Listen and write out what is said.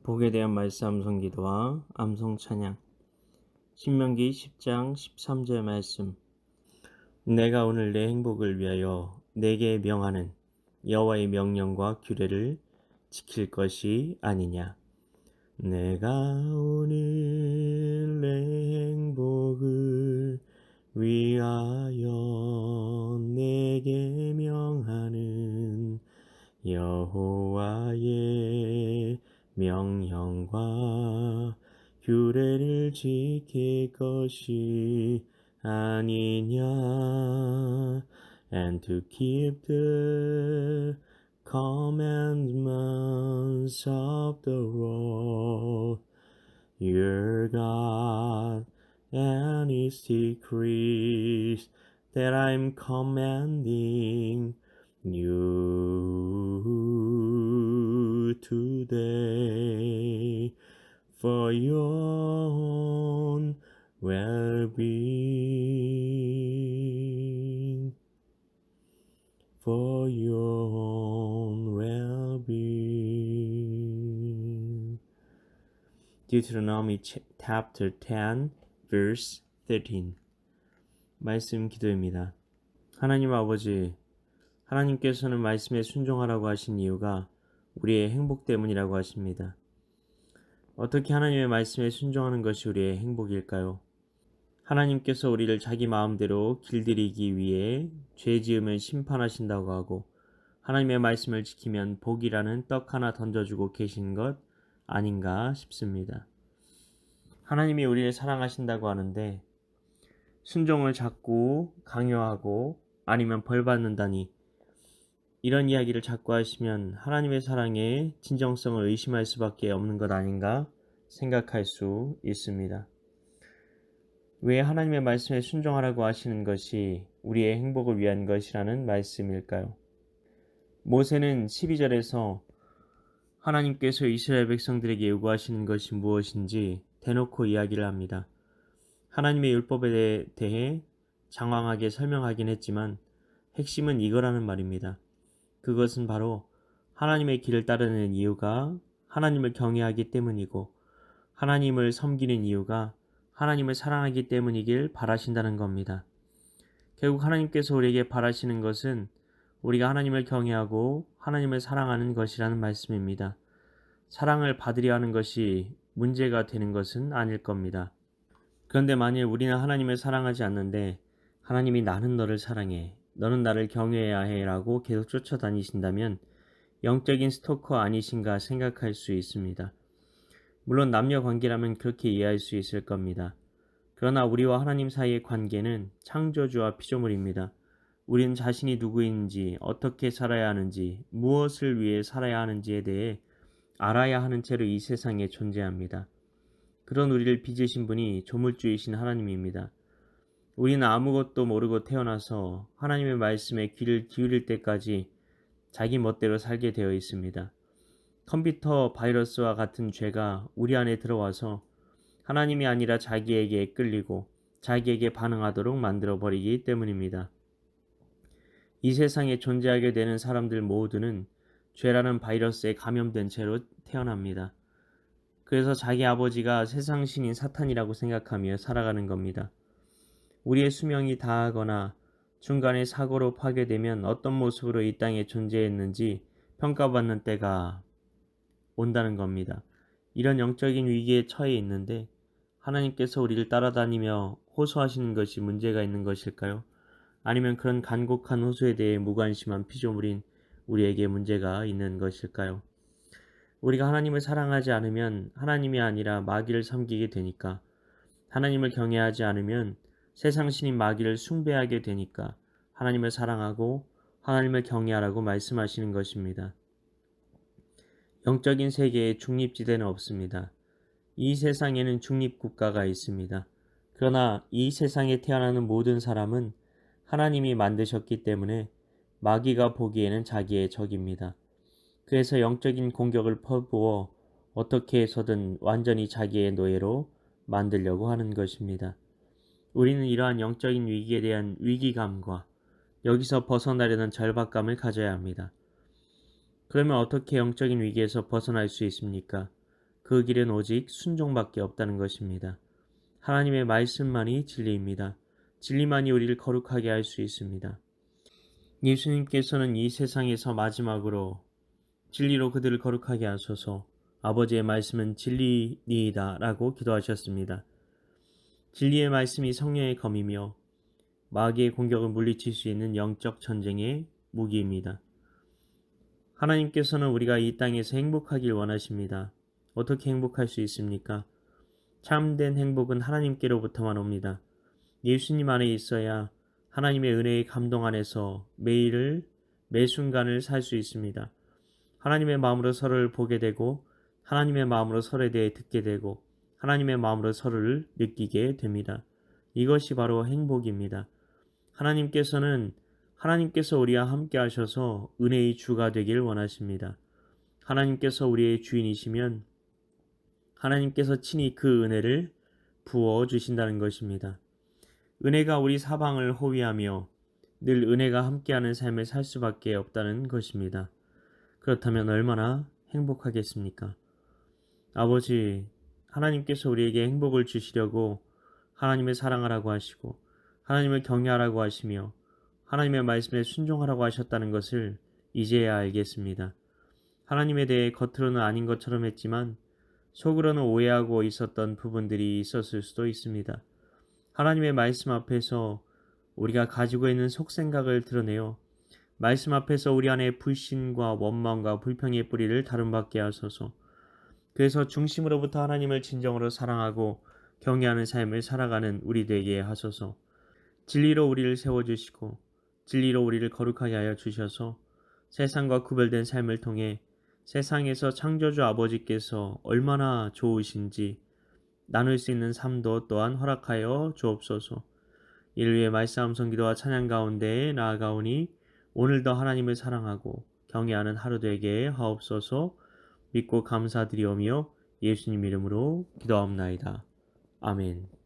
복에 대한 말씀 암송 기도와 암송 찬양. 신명기 10장 13절 말씀. 내가 오늘 내 행복을 위하여 내게 명하는 여호와의 명령과 규례를 지킬 것이 아니냐. 내가 오늘 내 행복을 위하여 내게 명하는 여호와의 명령과 규례를 지킬 것이 아니냐. And to keep the commandments of the Lord your God and his decrees that I'm commanding you today for your own well-being, for your own well-being. Deuteronomy chapter 10 verse 13. 말씀 기도입니다. 하나님 아버지, 하나님께서는 말씀에 순종하라고 하신 이유가 우리의 행복 때문이라고 하십니다. 어떻게 하나님의 말씀에 순종하는 것이 우리의 행복일까요? 하나님께서 우리를 자기 마음대로 길들이기 위해 죄 지으면 심판하신다고 하고 하나님의 말씀을 지키면 복이라는 떡 하나 던져주고 계신 것 아닌가 싶습니다. 하나님이 우리를 사랑하신다고 하는데 순종을 자꾸 강요하고 아니면 벌 받는다니, 이런 이야기를 자꾸 하시면 하나님의 사랑의 진정성을 의심할 수밖에 없는 것 아닌가 생각할 수 있습니다. 왜 하나님의 말씀에 순종하라고 하시는 것이 우리의 행복을 위한 것이라는 말씀일까요? 모세는 12절에서 하나님께서 이스라엘 백성들에게 요구하시는 것이 무엇인지 대놓고 이야기를 합니다. 하나님의 율법에 대해 장황하게 설명하긴 했지만 핵심은 이거라는 말입니다. 그것은 바로 하나님의 길을 따르는 이유가 하나님을 경외하기 때문이고 하나님을 섬기는 이유가 하나님을 사랑하기 때문이길 바라신다는 겁니다. 결국 하나님께서 우리에게 바라시는 것은 우리가 하나님을 경외하고 하나님을 사랑하는 것이라는 말씀입니다. 사랑을 받으려 하는 것이 문제가 되는 것은 아닐 겁니다. 그런데 만일 우리는 하나님을 사랑하지 않는데 하나님이 나는 너를 사랑해, 너는 나를 경외해야 해 라고 계속 쫓아다니신다면 영적인 스토커 아니신가 생각할 수 있습니다. 물론 남녀 관계라면 그렇게 이해할 수 있을 겁니다. 그러나 우리와 하나님 사이의 관계는 창조주와 피조물입니다. 우리는 자신이 누구인지, 어떻게 살아야 하는지, 무엇을 위해 살아야 하는지에 대해 알아야 하는 채로 이 세상에 존재합니다. 그런 우리를 빚으신 분이 조물주이신 하나님입니다. 우리는 아무것도 모르고 태어나서 하나님의 말씀에 귀를 기울일 때까지 자기 멋대로 살게 되어 있습니다. 컴퓨터 바이러스와 같은 죄가 우리 안에 들어와서 하나님이 아니라 자기에게 끌리고 자기에게 반응하도록 만들어버리기 때문입니다. 이 세상에 존재하게 되는 사람들 모두는 죄라는 바이러스에 감염된 채로 태어납니다. 그래서 자기 아버지가 세상 신인 사탄이라고 생각하며 살아가는 겁니다. 우리의 수명이 다하거나 중간에 사고로 파괴되면 어떤 모습으로 이 땅에 존재했는지 평가받는 때가 온다는 겁니다. 이런 영적인 위기에 처해 있는데 하나님께서 우리를 따라다니며 호소하시는 것이 문제가 있는 것일까요? 아니면 그런 간곡한 호소에 대해 무관심한 피조물인 우리에게 문제가 있는 것일까요? 우리가 하나님을 사랑하지 않으면 하나님이 아니라 마귀를 섬기게 되니까, 하나님을 경외하지 않으면 세상 신인 마귀를 숭배하게 되니까 하나님을 사랑하고 하나님을 경외하라고 말씀하시는 것입니다. 영적인 세계에 중립지대는 없습니다. 이 세상에는 중립국가가 있습니다. 그러나 이 세상에 태어나는 모든 사람은 하나님이 만드셨기 때문에 마귀가 보기에는 자기의 적입니다. 그래서 영적인 공격을 퍼부어 어떻게 해서든 완전히 자기의 노예로 만들려고 하는 것입니다. 우리는 이러한 영적인 위기에 대한 위기감과 여기서 벗어나려는 절박감을 가져야 합니다. 그러면 어떻게 영적인 위기에서 벗어날 수 있습니까? 그 길은 오직 순종밖에 없다는 것입니다. 하나님의 말씀만이 진리입니다. 진리만이 우리를 거룩하게 할 수 있습니다. 예수님께서는 이 세상에서 마지막으로 진리로 그들을 거룩하게 하소서, 아버지의 말씀은 진리니이다 라고 기도하셨습니다. 진리의 말씀이 성령의 검이며 마귀의 공격을 물리칠 수 있는 영적 전쟁의 무기입니다. 하나님께서는 우리가 이 땅에서 행복하길 원하십니다. 어떻게 행복할 수 있습니까? 참된 행복은 하나님께로부터만 옵니다. 예수님 안에 있어야 하나님의 은혜의 감동 안에서 매 순간을 살 수 있습니다. 하나님의 마음으로 서로를 보게 되고 하나님의 마음으로 서로에 대해 듣게 되고 하나님의 마음으로 서로를 느끼게 됩니다. 이것이 바로 행복입니다. 하나님께서 우리와 함께 하셔서 은혜의 주가 되길 원하십니다. 하나님께서 우리의 주인이시면 하나님께서 친히 그 은혜를 부어 주신다는 것입니다. 은혜가 우리 사방을 호위하며 늘 은혜가 함께하는 삶을 살 수밖에 없다는 것입니다. 그렇다면 얼마나 행복하겠습니까? 아버지, 하나님께서 우리에게 행복을 주시려고 하나님을 사랑하라고 하시고 하나님을 경외하라고 하시며 하나님의 말씀에 순종하라고 하셨다는 것을 이제야 알겠습니다. 하나님에 대해 겉으로는 아닌 것처럼 했지만 속으로는 오해하고 있었던 부분들이 있었을 수도 있습니다. 하나님의 말씀 앞에서 우리가 가지고 있는 속생각을 드러내어 말씀 앞에서 우리 안에 불신과 원망과 불평의 뿌리를 다름받게 하소서. 그래서 중심으로부터 하나님을 진정으로 사랑하고 경외하는 삶을 살아가는 우리 되게 하소서. 진리로 우리를 세워주시고 진리로 우리를 거룩하게 하여 주셔서 세상과 구별된 삶을 통해 세상에서 창조주 아버지께서 얼마나 좋으신지 나눌 수 있는 삶도 또한 허락하여 주옵소서. 이를 위해 말싸움 기도와 찬양 가운데 나아가오니 오늘도 하나님을 사랑하고 경외하는 하루 되게 하옵소서. 믿고 감사드리오며 예수님 이름으로 기도하옵나이다. 아멘.